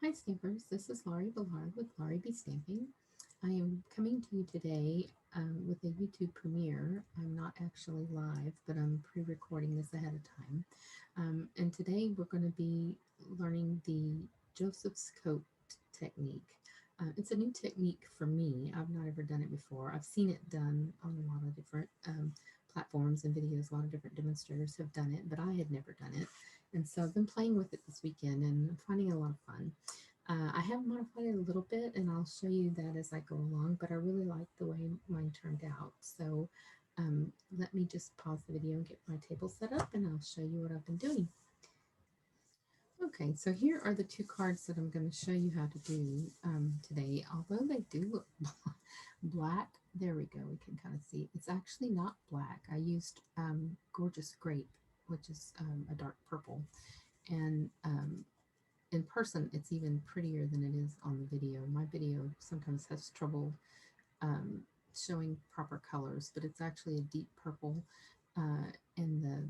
Hi Stampers, this is Laurie Ballard with Laurie B. Stamping. I am coming to you today with a YouTube premiere. I'm not actually live, but I'm pre-recording this ahead of time. And today we're going to be learning the Joseph's Coat technique. It's a new technique for me. I've not ever done it before. I've seen it done on a lot of different platforms and videos. A lot of different demonstrators have done it, but I had never done it. And so I've been playing with it this weekend and I'm finding it a lot of fun. I have modified it a little bit and I'll show you that as I go along, but I really like the way mine turned out. So let me just pause the video and get my table set up and I'll show you what I've been doing. Okay, so here are the two cards that I'm going to show you how to do today. Although they do look black, there we go, we can kind of see. It's actually not black. I used Gorgeous Grape, which is a dark purple. And in person, it's even prettier than it is on the video. My video sometimes has trouble showing proper colors, but it's actually a deep purple. And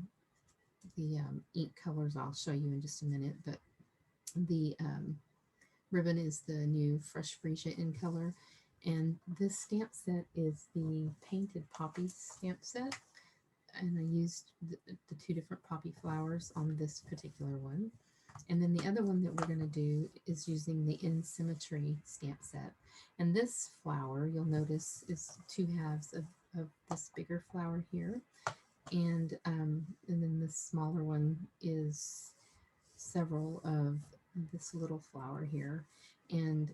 the ink colors I'll show you in just a minute, but the ribbon is the new Fresh Freesia in color. And this stamp set is the Painted Poppies stamp set. And I used the two different poppy flowers on this particular one. And then the other one that we're going to do is using the Symmetry stamp set. And this flower, you'll notice, is two halves of this bigger flower here. And then this smaller one is several of this little flower here. And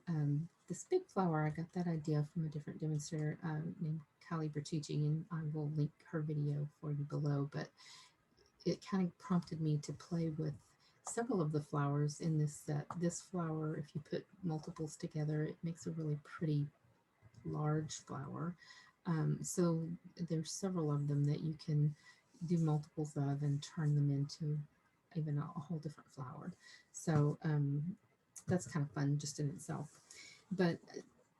this big flower, I got that idea from a different demonstrator named Callie Bertucci, and I will link her video for you below. But it kind of prompted me to play with several of the flowers in this set. This flower, if you put multiples together, it makes a really pretty large flower. So there's several of them that you can do multiples of and turn them into even a whole different flower. So that's kind of fun just in itself. But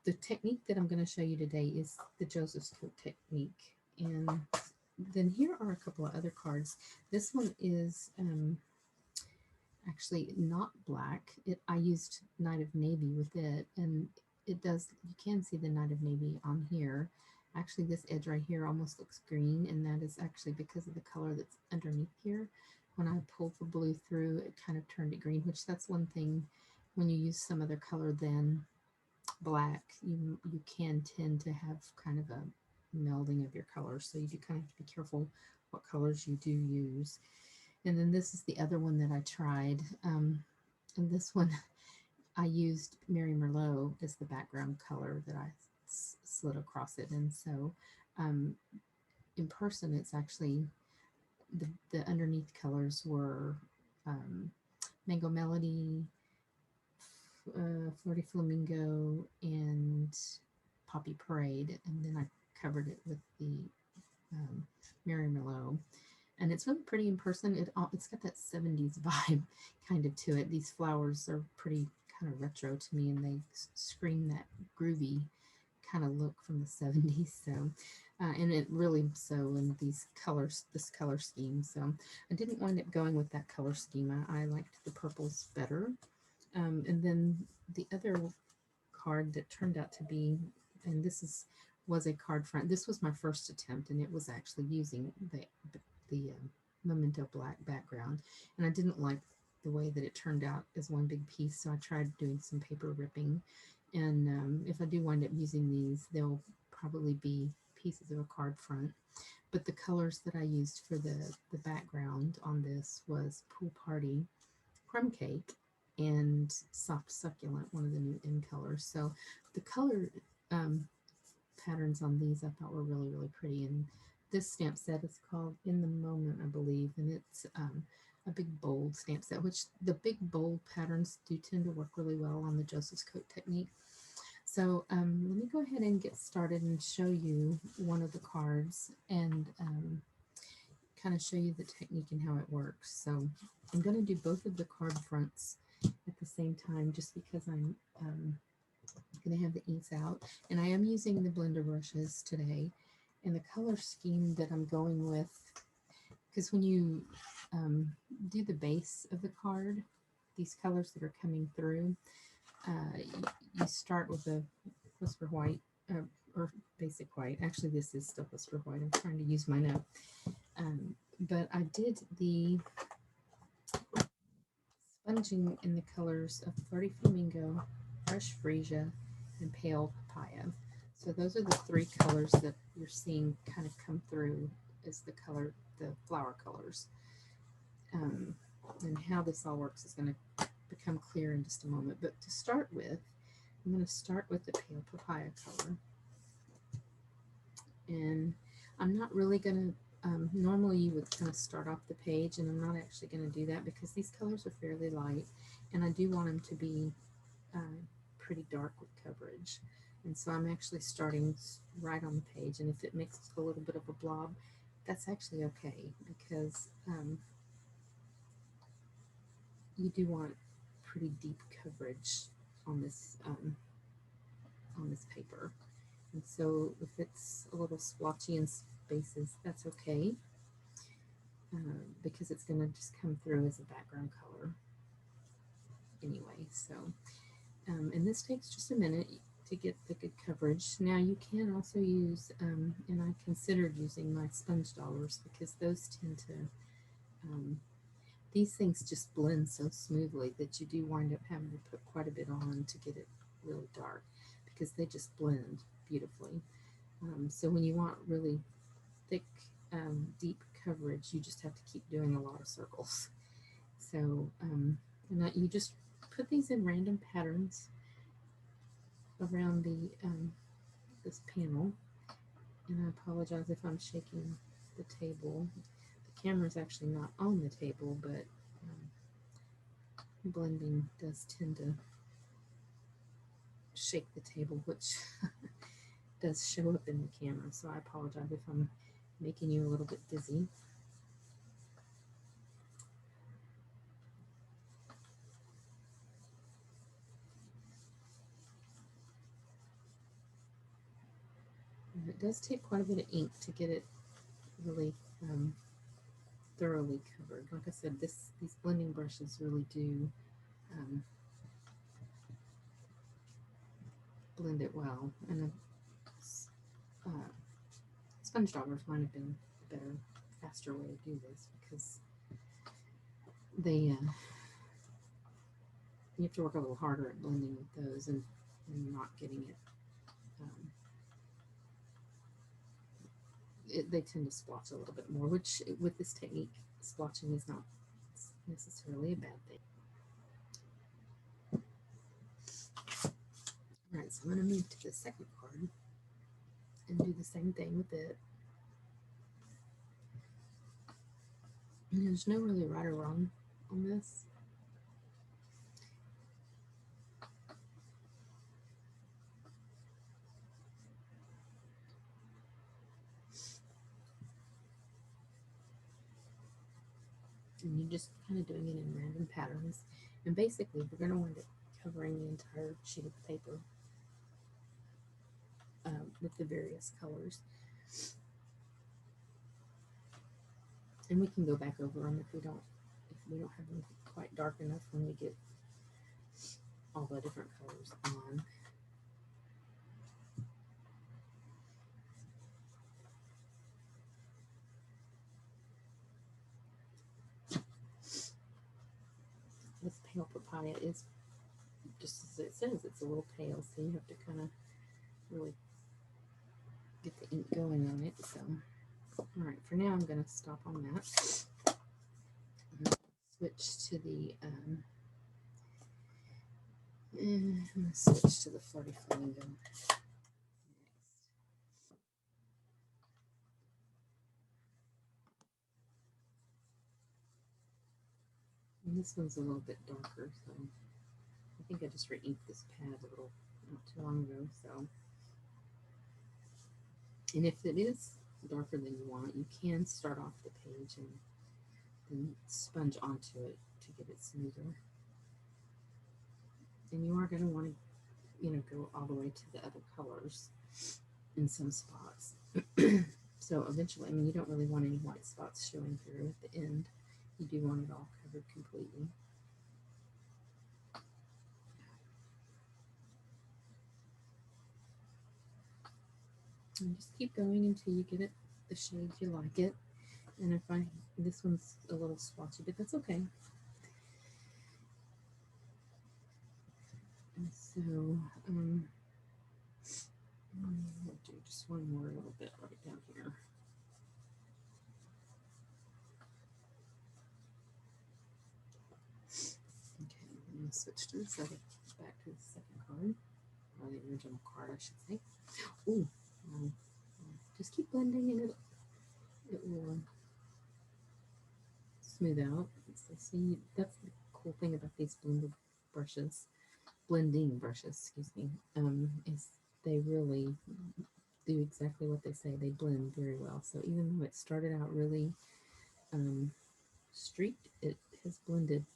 the technique that I'm going to show you today is the Joseph's Coat technique. And then here are a couple of other cards. This one is actually not black. I used Night of Navy with it, and it does, you can see the Night of Navy on here. Actually, this edge right here almost looks green, and that is actually because of the color that's underneath here. When I pulled the blue through, it kind of turned it green, which that's one thing when you use some other color than black, you can tend to have kind of a melding of your colors. So you do kind of have to be careful what colors you do use. And then this is the other one that I tried. And this one, I used Mary Merlot as the background color that I slid across it. And so in person, it's actually, the underneath colors were Mango Melody, Flirty Flamingo, and Poppy Parade. And then I covered it with the Mary Merlot. And it's really pretty in person. It's got that 70s vibe kind of to it. These flowers are pretty kind of retro to me, and they scream that groovy kind of look from the 70s. So, and it really so in these colors, this color scheme. So I didn't wind up going with that color scheme. I liked the purples better. And then the other card that turned out to be, and was a card front. This was my first attempt, and it was actually using the Memento black background, and I didn't like the way that it turned out as one big piece, so I tried doing some paper ripping. And if I do wind up using these, they'll probably be pieces of a card front. But the colors that I used for the background on this was Pool Party, Crumb Cake, and Soft Succulent, one of the new in colors. So the color patterns on these I thought were really, really pretty. And this stamp set is called In the Moment, I believe, and it's a big bold stamp set, which the big bold patterns do tend to work really well on the Joseph's Coat technique. So let me go ahead and get started and show you one of the cards and kind of show you the technique and how it works. So I'm going to do both of the card fronts at the same time just because I'm going to have the inks out. And I am using the blender brushes today. And the color scheme that I'm going with, because when you do the base of the card, these colors that are coming through, you start with a whisper white, or basic white. Actually, this is still whisper white. I'm trying to use my note. But I did the sponging in the colors of Flirty Flamingo, Fresh Freesia, and Pale Papaya. So those are the three colors that you're seeing kind of come through as the flower colors. And how this all works is going to become clear in just a moment. But to start with, I'm going to start with the Pale Papaya color. And I'm not really going to, normally you would kind of start off the page, and I'm not actually going to do that because these colors are fairly light, and I do want them to be pretty dark with coverage. And so I'm actually starting right on the page, and if it makes a little bit of a blob, that's actually okay, because you do want pretty deep coverage on this paper. And so if it's a little splotchy in spaces, that's okay, because it's going to just come through as a background color anyway. So, and this takes just a minute to get the good coverage. Now you can also use, and I considered using my sponge dollars, because those tend to, these things just blend so smoothly that you do wind up having to put quite a bit on to get it really dark, because they just blend beautifully. So when you want really thick, deep coverage, you just have to keep doing a lot of circles. So you just put these in random patterns around the this panel. And I apologize if I'm shaking the table. The camera's actually not on the table, but blending does tend to shake the table, which does show up in the camera. So I apologize if I'm making you a little bit dizzy. And it does take quite a bit of ink to get it really thoroughly covered. Like I said, these blending brushes really do blend it well, and sponge dollars might have been a better, faster way to do this, because they you have to work a little harder at blending with those, and not getting it, they tend to splotch a little bit more, which with this technique, splotching is not necessarily a bad thing. All right, so I'm going to move to the second card and do the same thing with it. And there's no really right or wrong on this. And you're just kind of doing it in random patterns. And basically, we're going to wind up covering the entire sheet of paper with the various colors. And we can go back over them if we don't have them quite dark enough when we get all the different colors on. This Pale Papaya is, just as it says, it's a little pale, so you have to kind of really get the ink going on it. So, all right, for now I'm going to stop on that. Switch to the I'm going to switch to the Flirty Flamingo next. And this one's a little bit darker, so I think I just re-inked this pad a little not too long ago. So, and if it is darker than you want, you can start off the page and then sponge onto it to get it smoother. And you are going to want to, go all the way to the other colors in some spots. So eventually, you don't really want any white spots showing through at the end. You do want it all covered completely. And just keep going until you get it the shade you like it. And if I, this one's a little swatchy, but that's okay. And so, I'll do just one more little bit right down here. Okay, I'm going to switch to the second, back to the second card, or the original card, I should say. Ooh, just keep blending and it will smooth out. So see, that's the cool thing about these blending brushes, excuse me, is they really do exactly what they say. They blend very well. So even though it started out really streaked, it has blended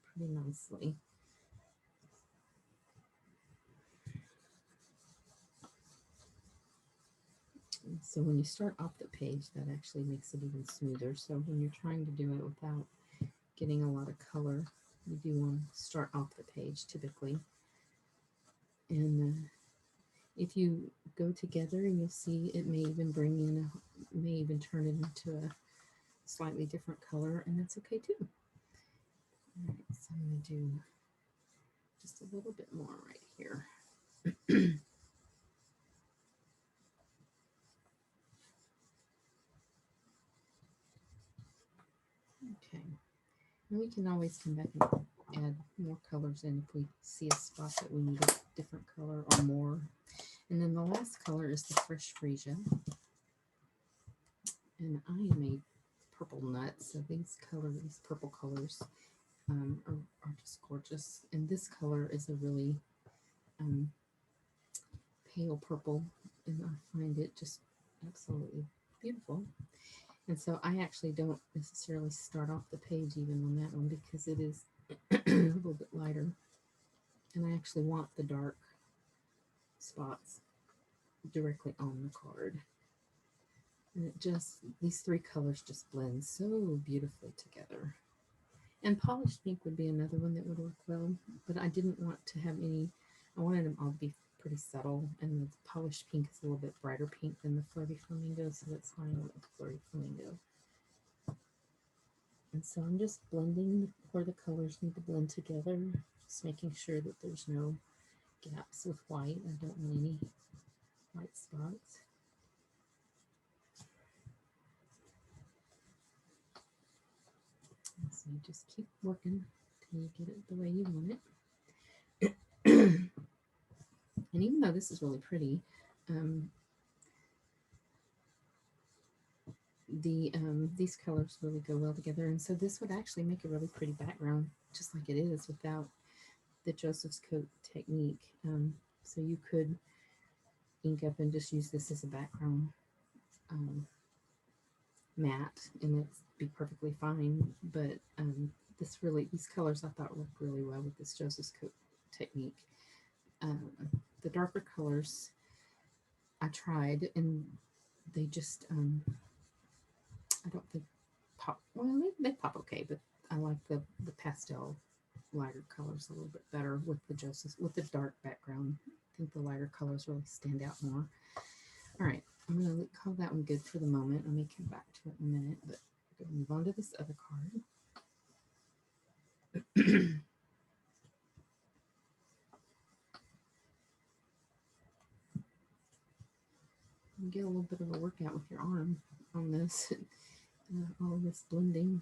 pretty nicely. And so when you start off the page, that actually makes it even smoother. So when you're trying to do it without getting a lot of color, you do want to start off the page typically. And if you go together, and you'll see it may even may even turn it into a slightly different color, and that's okay too. All right, so I'm going to do just a little bit more right here. Okay, and we can always come back and add more colors in if we see a spot that we need a different color or more. And then the last color is the Fresh Freesia. And I am a purple nut, so these purple colors are just gorgeous. And this color is a really pale purple, and I find it just absolutely beautiful. And so I actually don't necessarily start off the page even on that one because it is a little bit lighter. And I actually want the dark spots directly on the card. And it just, these three colors just blend so beautifully together. And polished pink would be another one that would work well, but I didn't want to have any, I wanted them all to be pretty subtle, and the polished pink is a little bit brighter pink than the flirty flamingo, so that's why I went with flirty flamingo. And so I'm just blending where the colors need to blend together, just making sure that there's no gaps with white. I don't want any white spots. So you just keep working till you get it the way you want it. And even though this is really pretty, these colors really go well together, and so this would actually make a really pretty background, just like it is, without the Joseph's Coat technique. So you could ink up and just use this as a background matte, and it'd be perfectly fine. But these colors I thought worked really well with this Joseph's Coat technique. The darker colors I tried, and they just I don't think pop. Well, they pop okay, but I like the pastel lighter colors a little bit better with the dark background. I think the lighter colors really stand out more. All right, I'm going to call that one good for the moment. I may come back to it in a minute, but I'm going to move on to this other card. You get a little bit of a workout with your arm on this, all of this blending.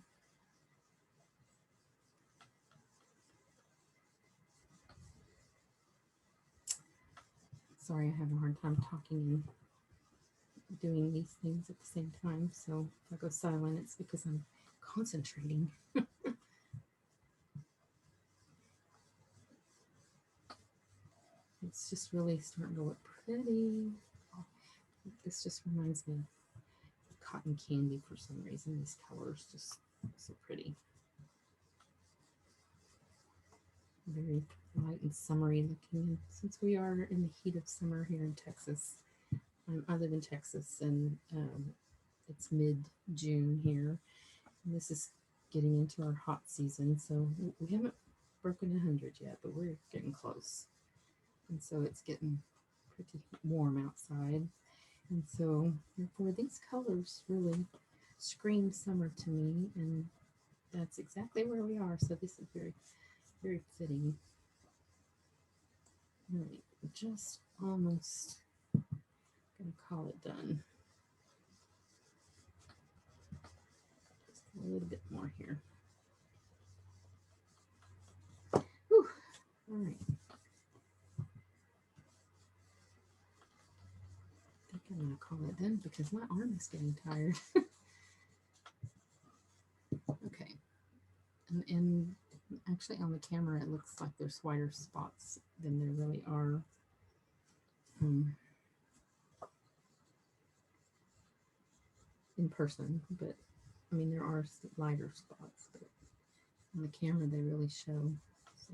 Sorry, I have a hard time talking and doing these things at the same time. So if I go silent, it's because I'm concentrating. It's just really starting to look pretty. This just reminds me of cotton candy for some reason. These colors just so pretty. Very light and summery looking. And since we are in the heat of summer here in Texas, I live in Texas, and it's mid-June here. And this is getting into our hot season, so we haven't broken 100 yet, but we're getting close. And so it's getting pretty warm outside. And so, therefore, these colors really scream summer to me, and that's exactly where we are. So this is very, very fitting. Really, just almost gonna call it done. Just a little bit more here. Whew. All right. I think I'm gonna call it done because my arm is getting tired. Okay. And actually on the camera it looks like there's whiter spots than there really are in person, but I mean there are lighter spots, but on the camera they really show. So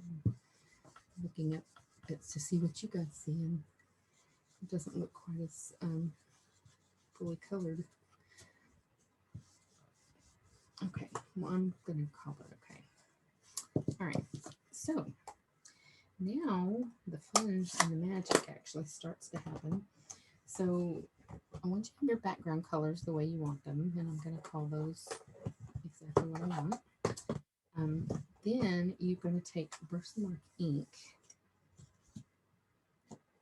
looking up it's to see what you guys see, and it doesn't look quite as fully colored. Okay, well I'm gonna call it okay. All right, so now the fun and the magic actually starts to happen. So I want you to have your background colors the way you want them, and I'm going to call those exactly what I want. Then you're going to take Versamark ink,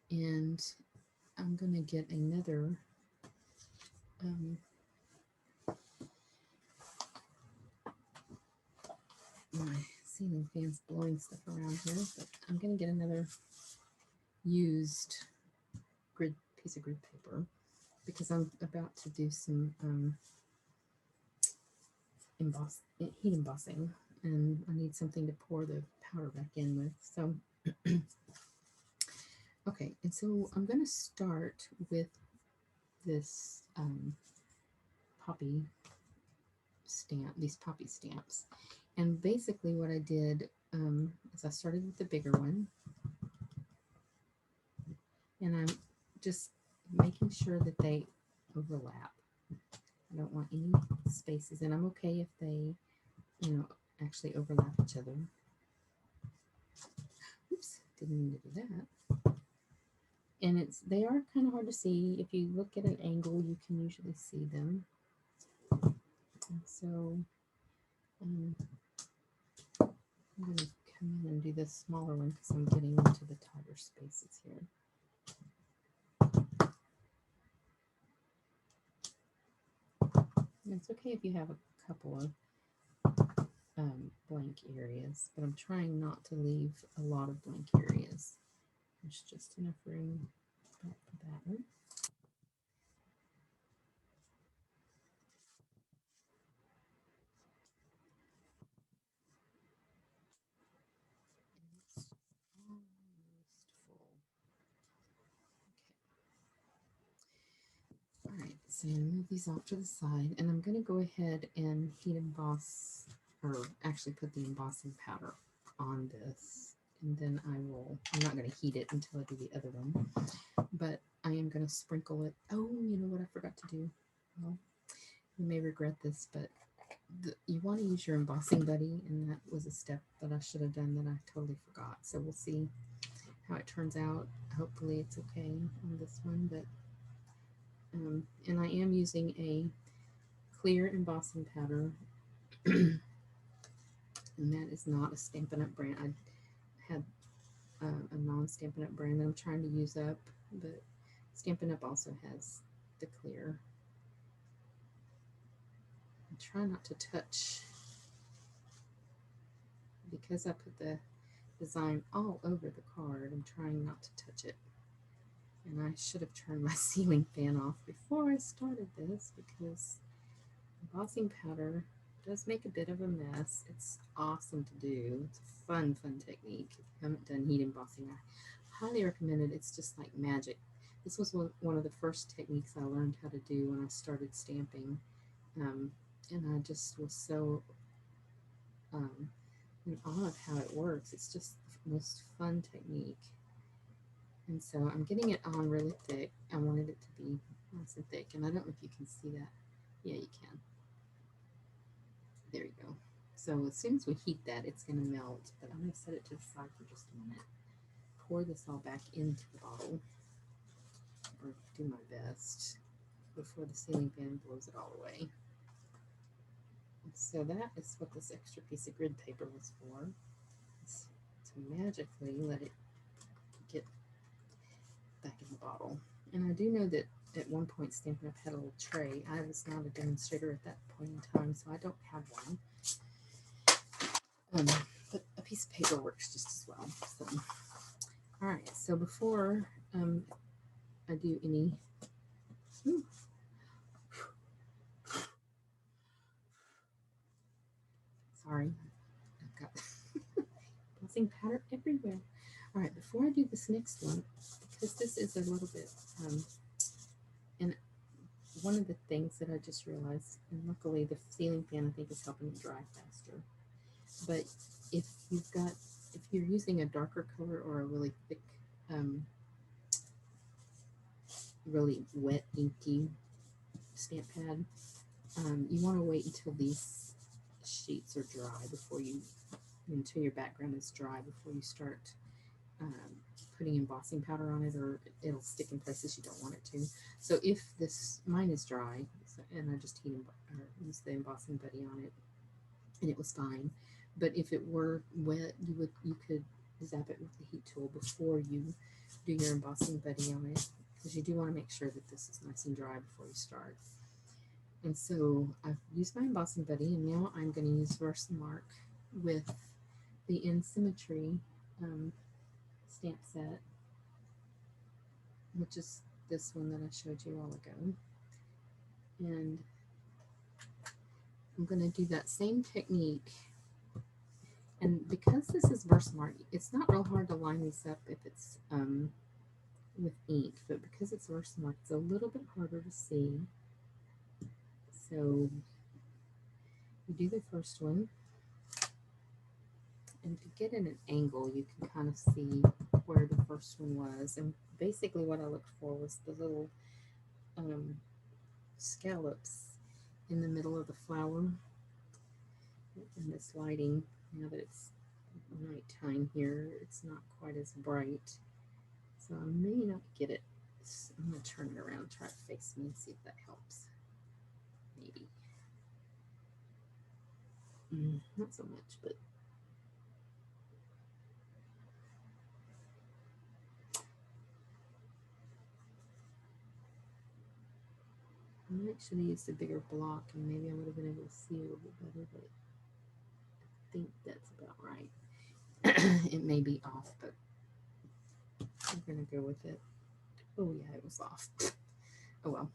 and I'm going to get another my ceiling fan's blowing stuff around here, but I'm going to get another used piece of grid paper because I'm about to do some heat embossing, and I need something to pour the powder back in with. So okay, and so I'm going to start with this poppy stamp, these poppy stamps. And basically what I did is I started with the bigger one, and I'm just making sure that they overlap. I don't want any spaces, and I'm okay if they, actually overlap each other. Oops, didn't mean to do that. And they are kind of hard to see. If you look at an angle, you can usually see them. And so I'm going to come in and do this smaller one because I'm getting into the tighter spaces here. And it's okay if you have a couple of blank areas, but I'm trying not to leave a lot of blank areas. There's just enough room for that one. It's almost full. Okay. All right, so I'm going to move these off to the side, and I'm going to go ahead and heat emboss, or actually put the embossing powder on this. And then I'm not going to heat it until I do the other one, but I am going to sprinkle it. Oh, you know what I forgot to do? Well, you may regret this, but you want to use your embossing buddy, and that was a step that I should have done that I totally forgot. So we'll see how it turns out. Hopefully it's okay on this one, but and I am using a clear embossing powder, and that is not a Stampin' Up brand. I had a non-Stampin' Up brand that I'm trying to use up, but Stampin' Up also has the clear. I try not to touch because I put the design all over the card. I'm trying not to touch it. And I should have turned my ceiling fan off before I started this because embossing powder does make a bit of a mess. It's awesome to do. It's a fun technique. If you haven't done heat embossing, I highly recommend it. It's just like magic. This was one of the first techniques I learned how to do when I started stamping. And I just was so in awe of how it works. It's just the most fun technique. And so I'm getting it on really thick. I wanted it to be nice and thick. And I don't know if you can see that. Yeah, you can. There you go. So as soon as we heat that, it's going to melt. But I'm going to set it to the side for just a minute. Pour this all back into the bottle. Or do my best. before the ceiling fan blows it all away. So that is what this extra piece of grid paper was for. It's to magically let it get back in the bottle. And I do know that at one point Stampin' Up! Had a little tray. I was not a demonstrator at that point in time, so I don't have one. But a piece of paper works just as well. So, all right, so before I do any, sorry, I've got buzzing powder everywhere. All right, before I do this next one, because this is a little bit, and one of the things that I just realized, and luckily the ceiling fan I think is helping it dry faster. But if you're using a darker color or a really thick, really wet, inky stamp pad, you want to wait until these sheets are dry until your background is dry before you start putting embossing powder on it, or it'll stick in places you don't want it to. So if mine is dry, and I just used the embossing buddy on it, and it was fine. But if it were wet, you could zap it with the heat tool before you do your embossing buddy on it, because you do want to make sure that this is nice and dry before you start. And so I've used my embossing buddy, and now I'm going to use Versamark with the Symmetry stamp set, which is this one that I showed you all ago. And I'm going to do that same technique. And because this is Versamark, it's not real hard to line these up if it's with ink, but because it's Versamark, it's a little bit harder to see. So you do the first one, and to get in an angle, you can kind of see where the first one was. And basically what I looked for was the little scallops in the middle of the flower. And this lighting, now that it's nighttime here, it's not quite as bright. So I may not get it. I'm going to turn it around, try to face me and see if that helps. Maybe. Not so much, but I might should have used a bigger block, and maybe I would have been able to see a little bit better, but I think that's about right. It may be off, but I'm going to go with it. Oh yeah, it was off. Oh well.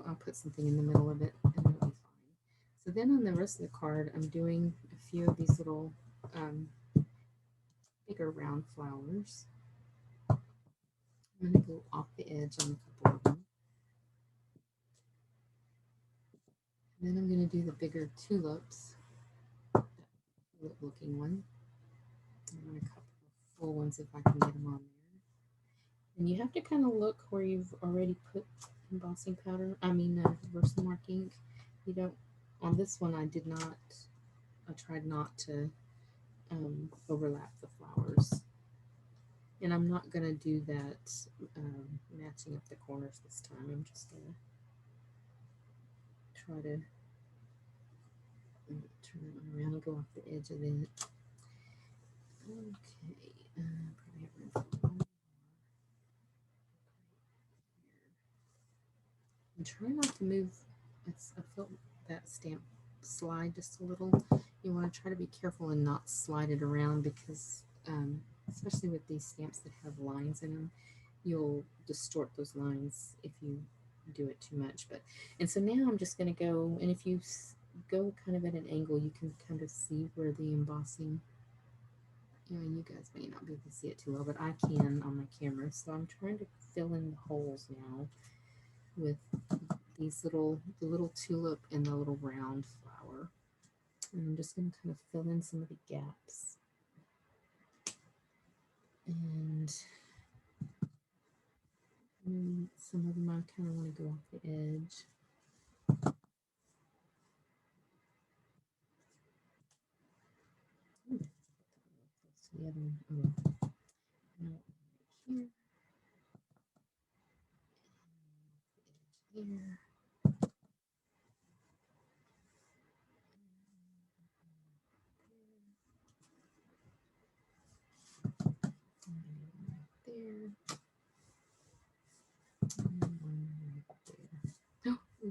I'll put something in the middle of it and it'll be fine. So then on the rest of the card, I'm doing a few of these little bigger round flowers. I'm going to go off the edge on a couple of them. And then I'm going to do the bigger tulips, that tulip looking one. I want a couple of full ones if I can get them on there. And you have to kind of look where you've already put embossing powder, Versamark ink. You don't, on this one I tried not to overlap the flowers. And I'm not going to do that matching up the corners this time. I'm just going to try to turn that one around and go off the edge of it. Okay, probably have room for one more. And try not to move. I felt that stamp slide just a little. You want to try to be careful and not slide it around, because especially with these stamps that have lines in them, you'll distort those lines if you do it too much. And so now I'm just going to go, and if you go kind of at an angle, you can kind of see where the embossing, you guys may not be able to see it too well, but I can on my camera. So I'm trying to fill in the holes now with the little tulip and the little round flower. And I'm just going to kind of fill in some of the gaps. And some of them I kind of want to go off the edge. The other one. Oh, right here.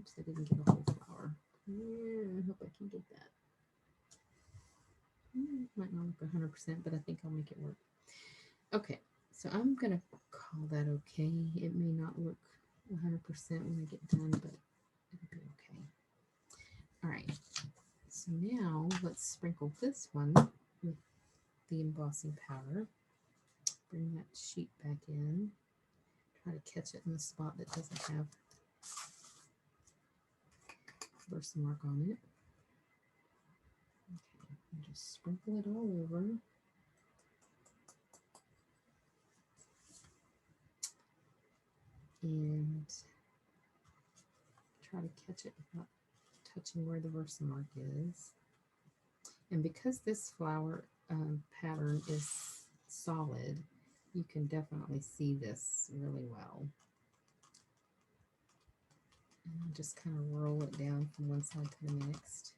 Oops, I didn't get a whole flower. Yeah, I hope I can get that. Might not look 100%, but I think I'll make it work. Okay, so I'm gonna call that okay. It may not look 100% when I get done, but it'll be okay. All right, so now let's sprinkle this one with the embossing powder. Bring that sheet back in. Try to catch it in the spot that doesn't have birthmark on it. Okay, and just sprinkle it all over. And try to catch it without touching where the birthmark is. And because this flower pattern is solid, you can definitely see this really well. And I'll just kind of roll it down from one side to the next.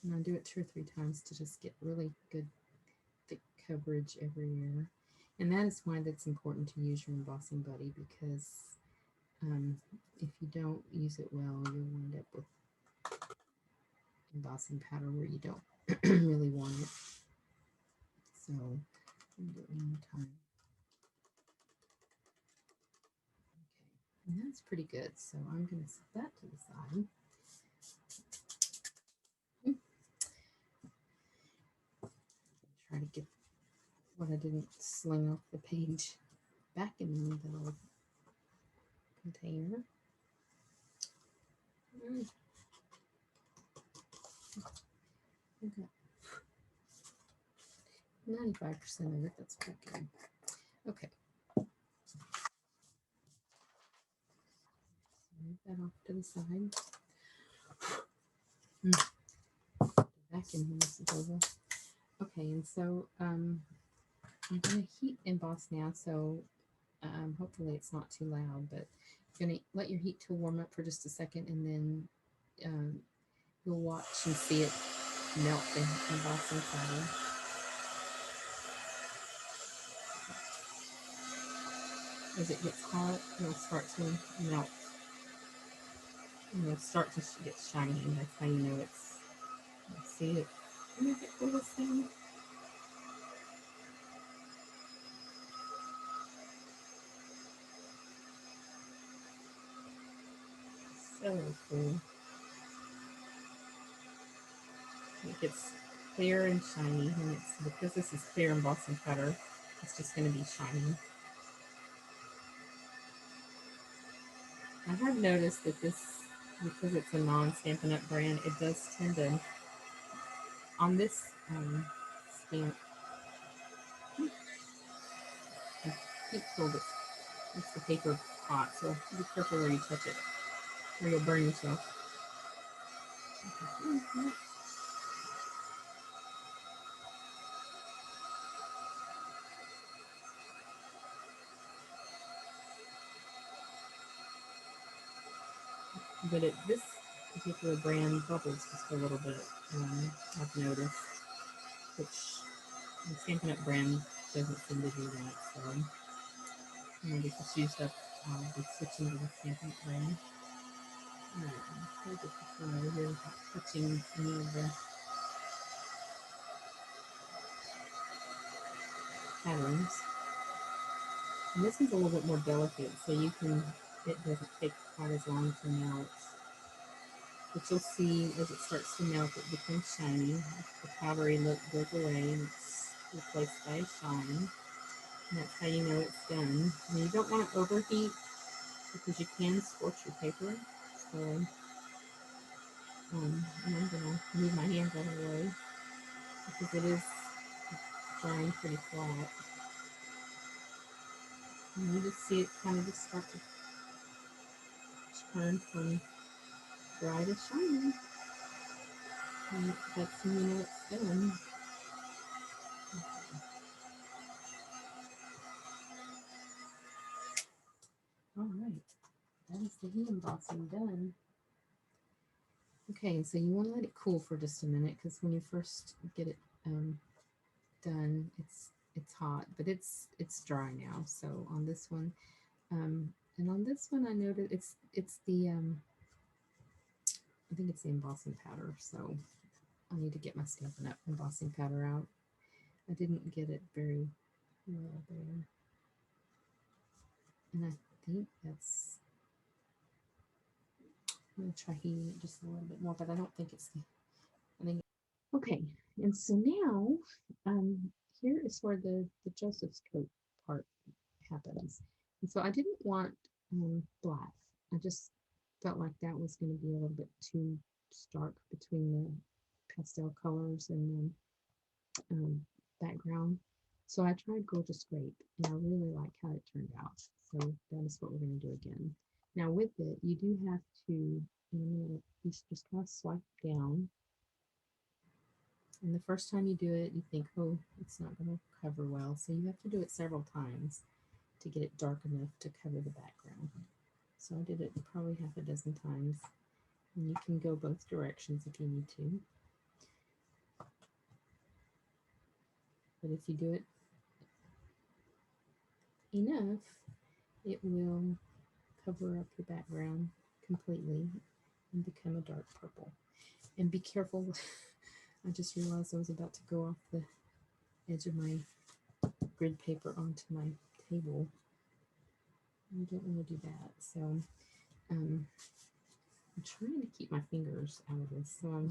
And I'll do it 2 or 3 times to just get really good thick coverage everywhere. And that is why that's important to use your embossing buddy, because if you don't use it well, you'll wind up with embossing powder where you don't really want it. So I'll do it one more time. Okay, and that's pretty good. So I'm going to set that to the side. Try to get what I didn't sling off the page back in the little container. I got 95% of it. That's pretty good. Okay. Move that off to the side. Vacuum this is over. Okay, and so I'm going to heat emboss now. So hopefully it's not too loud, but you're going to let your heat tool warm up for just a second, and then you'll watch and see it melt the embossing powder. As it gets hot, it'll start to melt. And it'll start to get shiny. That's how you know it's. See it. Make it for this thing. So cool. It gets clear and shiny, and it's because this is clear embossing powder, it's just going to be shiny. I have noticed that this, because it's a non-Stampin' Up brand, it does tend to, on this stamp, I keep told it's the paper hot, so be careful where you touch it, or you'll burn yourself. But this particular brand bubbles just a little bit, I've noticed, which the Stampin' Up brand doesn't seem to do that, so when I get this used up, I'll be switching to the Stampin' Up brand. Alright, I'll get this one over here without touching any of the patterns. And this one's a little bit more delicate, so you can, it doesn't take quite as long to melt. But you'll see as it starts to melt, it becomes shiny. The powdery look goes away and it's replaced by a shine. And that's how you know it's done. And you don't want to overheat because you can scorch your paper. So and I'm going to move my hands out of the way because it is drying pretty flat. And you just see it kind of just start to turn from dry to shiny. And that's when you know it's done. Alright, that is the heat embossing done. Okay, so you want to let it cool for just a minute because when you first get it done, it's hot, but it's dry now. So on this one, And on this one, I noted it's the I think it's the embossing powder. So I need to get my Stampin' Up embossing powder out. I didn't get it very well there, and I think that's. I'm gonna try heating it just a little bit more, but I don't think it's the. I think. Okay, and so now, here is where the Joseph's coat part happens. And so I didn't want black. I just felt like that was going to be a little bit too stark between the pastel colors and the background. So I tried Gorgeous Grape, and I really like how it turned out. So that is what we're going to do again. Now with it, you do have to, you just kind of swipe down. And the first time you do it, you think, oh, it's not going to cover well. So you have to do it several times to get it dark enough to cover the background. So I did it probably half a dozen times. And you can go both directions if you need to. But if you do it enough, it will cover up your background completely and become a dark purple. And be careful. I just realized I was about to go off the edge of my grid paper onto my table. You don't want to do that. So I'm trying to keep my fingers out of this. So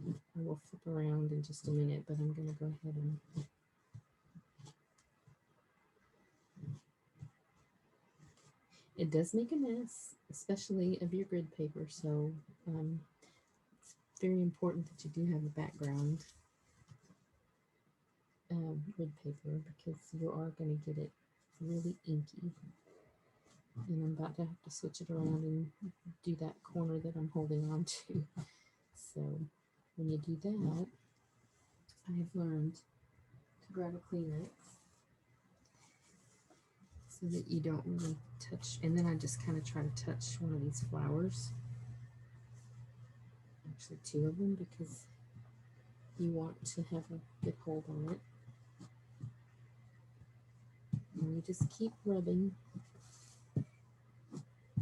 I will flip around in just a minute, but I'm going to go ahead and it does make a mess, especially of your grid paper. So it's very important that you do have a background grid paper because you are going to get it really inky. And I'm about to have to switch it around and do that corner that I'm holding on to. So when you do that, I have learned to grab a Kleenex so that you don't really touch. And then I just kind of try to touch one of these flowers. Actually, two of them because you want to have a good hold on it. And you just keep rubbing.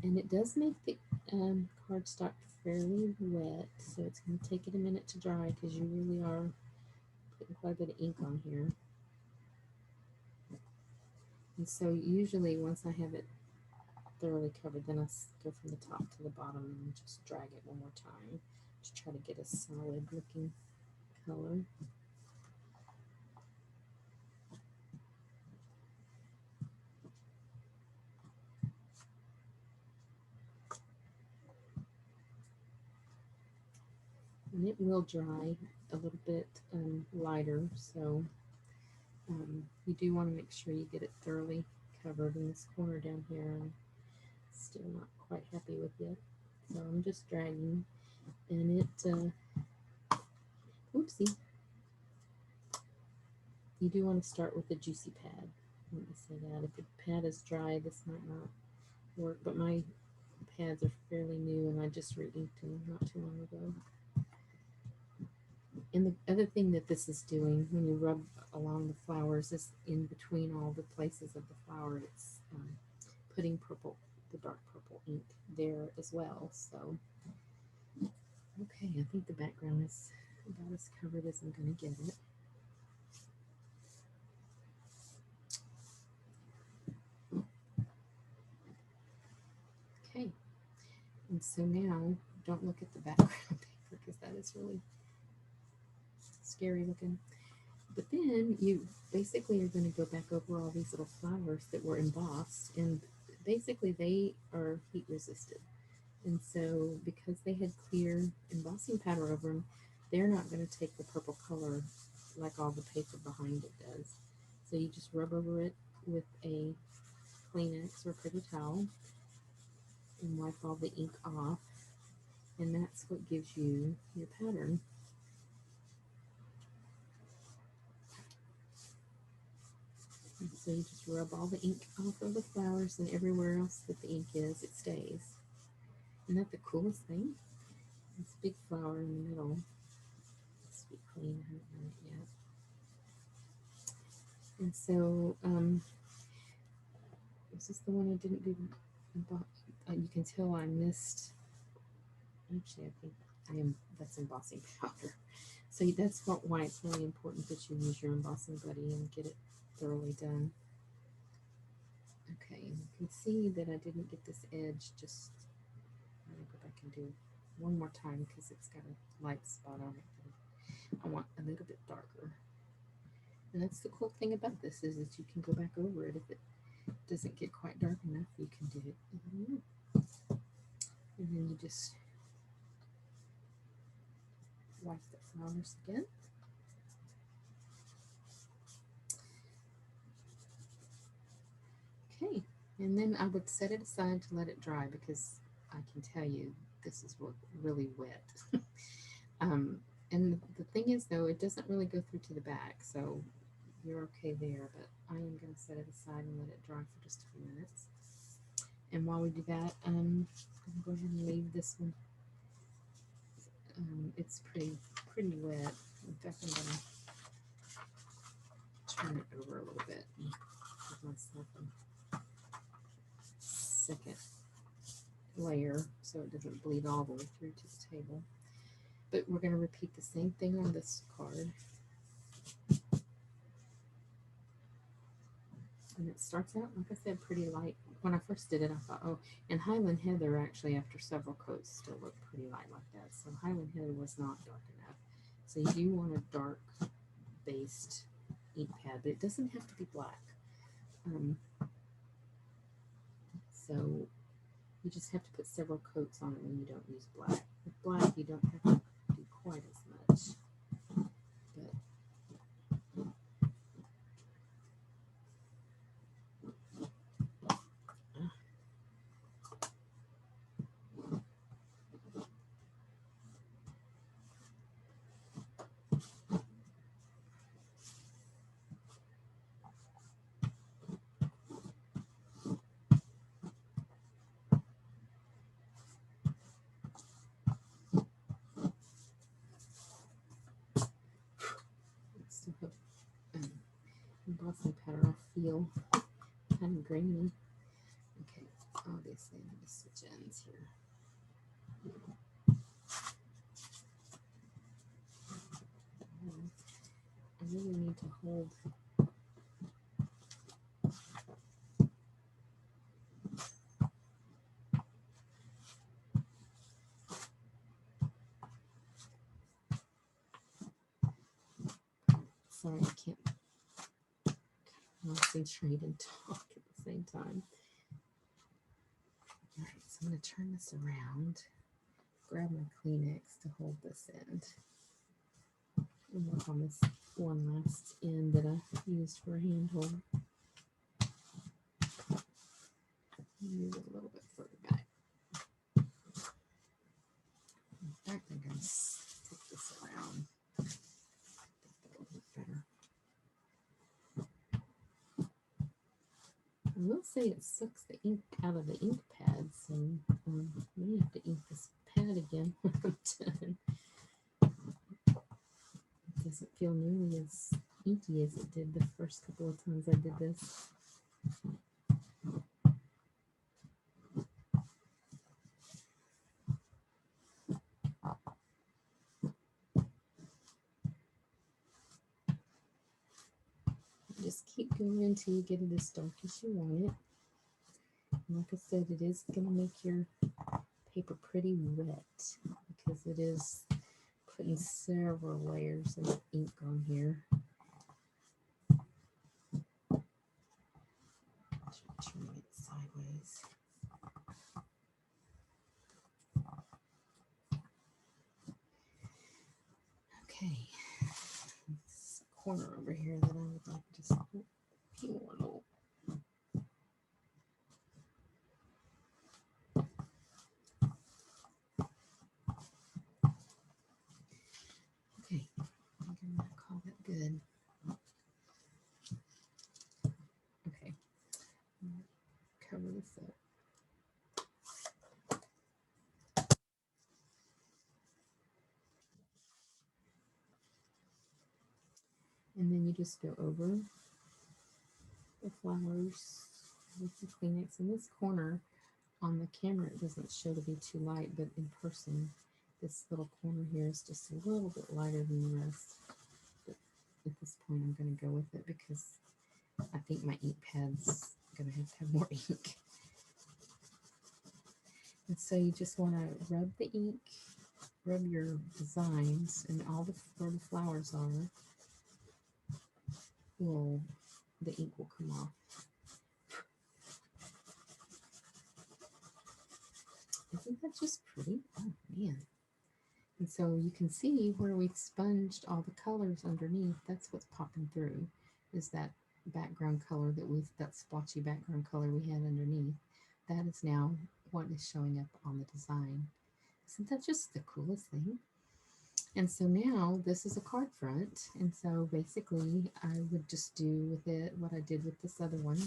And it does make the cardstock fairly wet, so it's going to take it a minute to dry because you really are putting quite a bit of ink on here. And so usually once I have it thoroughly covered, then I go from the top to the bottom and just drag it one more time to try to get a solid looking color. And it will dry a little bit lighter, so you do want to make sure you get it thoroughly covered. In this corner down here, I'm still not quite happy with yet, so I'm just dragging, and it oopsie, you do want to start with a juicy pad. Let me say that. If the pad is dry, this might not work, but my pads are fairly new and I just re-inked them not too long ago. And the other thing that this is doing when you rub along the flowers is in between all the places of the flower, it's putting purple, the dark purple ink there as well. So, okay, I think the background is about as covered as I'm going to get it. Okay, and so now don't look at the background paper because that is really scary looking. But then you basically are going to go back over all these little flowers that were embossed, and basically they are heat resistant. And so because they had clear embossing powder over them, they're not going to take the purple color like all the paper behind it does. So you just rub over it with a Kleenex or paper towel and wipe all the ink off, and that's what gives you your pattern. And so you just rub all the ink off of the flowers, and everywhere else that the ink is, it stays. Isn't that the coolest thing? This big flower in the middle. Let's be clean, I haven't done it yet. And so This is the one I didn't do. You can tell I missed. Actually, I think that's embossing powder. So that's why it's really important that you use your embossing buddy and get it thoroughly done. Okay, you can see that I didn't get this edge. Just I'm gonna go back and do one more time because it's got a light spot on it. I want a little bit darker. And that's the cool thing about this is that you can go back over it if it doesn't get quite dark enough. You can do it, and then you just wipe the flowers again. Okay, and then I would set it aside to let it dry because I can tell you this is really wet. And the thing is though, it doesn't really go through to the back, so you're okay there, but I am going to set it aside and let it dry for just a few minutes. And while we do that, I'm going to go ahead and leave this one. It's pretty wet. In fact, I'm going to turn it over a little bit and give myself a second layer so it doesn't bleed all the way through to the table. But we're going to repeat the same thing on this card. And it starts out, like I said, pretty light. When I first did it, I thought, oh, and Highland Heather actually, after several coats, still looked pretty light like that. So Highland Heather was not dark enough. So you do want a dark based ink pad, but it doesn't have to be black. So you just have to put several coats on it when you don't use black. With black, you don't have to do quite as much. But still have embossing powder. I feel kind of grainy. Okay, obviously I'm going to switch ends here. I really need to hold. Sorry, I can't concentrate and talk at the same time. All right, so I'm going to turn this around, grab my Kleenex to hold this end, and work on this one last end that I used for a handhold. Move it a little bit further back. In fact, I'm going to take this around. I think that'll look better. I will say it sucks the ink out of the ink pad, so we have to ink this pad again when I'm done. It doesn't feel nearly as inky as it did the first couple of times I did this. Just keep going until you get it as dark as you want it. And like I said, it is going to make your paper pretty wet because it is putting several layers of ink on here. Turning it sideways. Okay, this corner over here that I would like to just peel a little. Okay, I'm gonna call that good. Okay, cover this up. And then you just go over the flowers with the Kleenex. In this corner on the camera, it doesn't show to be too light, but in person, this little corner here is just a little bit lighter than the rest. But at this point, I'm going to go with it because I think my ink pad's going to have more ink. And so you just want to rub the ink, rub your designs, and all the where the flowers are, the ink will come off. Isn't that just pretty? Oh man. And so you can see where we sponged all the colors underneath. That's what's popping through, is that background color that splotchy background color we had underneath. That is now what is showing up on the design. Isn't that just the coolest thing? And so now this is a card front. And so basically I would just do with it what I did with this other one.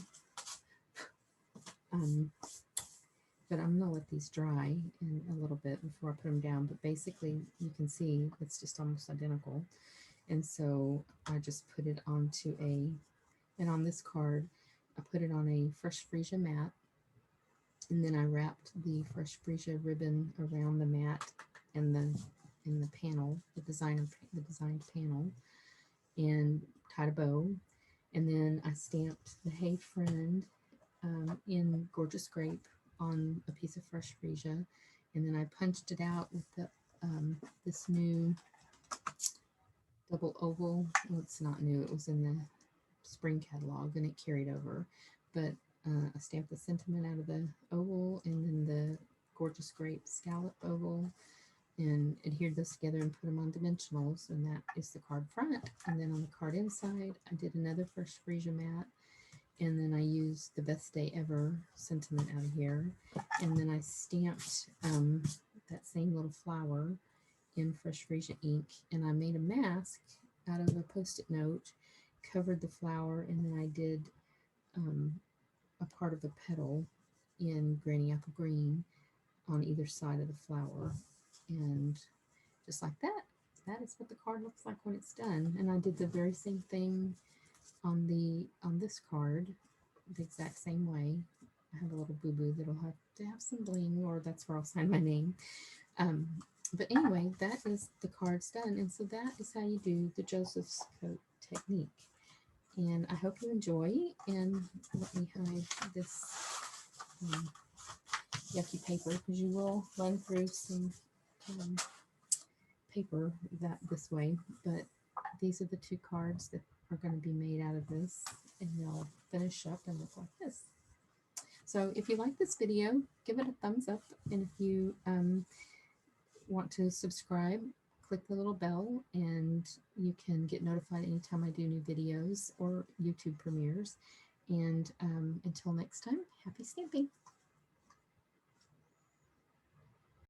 But I'm gonna let these dry in a little bit before I put them down. But basically you can see it's just almost identical. And so I just put it onto and on this card, I put it on a Fresh Freesia mat. And then I wrapped the Fresh Freesia ribbon around the mat and the panel, the designed panel, and tied a bow. And then I stamped the Hey Friend in Gorgeous Grape on a piece of Fresh Freesia. And then I punched it out with the this new double oval. Well, it's not new. It was in the spring catalog and it carried over. But I stamped the sentiment out of the oval and then the Gorgeous Grape scallop oval and adhered those together and put them on dimensionals, and that is the card front. And then on the card inside, I did another Fresh Freesia mat, and then I used the Best Day Ever sentiment out of here, and then I stamped that same little flower in Fresh Freesia ink, and I made a mask out of a Post-it note, covered the flower, and then I did a part of a petal in Granny Apple Green on either side of the flower. And just like that, that is what the card looks like when it's done. And I did the very same thing on this card, the exact same way. I have a little boo-boo that'll have to have some bling, or that's where I'll sign my name. But anyway, that is the cards done. And so that is how you do the Joseph's Coat technique. And I hope you enjoy. And let me hide this yucky paper, because you will run through some paper this way. But these are the two cards that are going to be made out of this, and they'll finish up and look like this. So if you like this video, give it a thumbs up, and if you want to subscribe, click the little bell, and you can get notified anytime I do new videos or YouTube premieres. And until next time, happy stamping!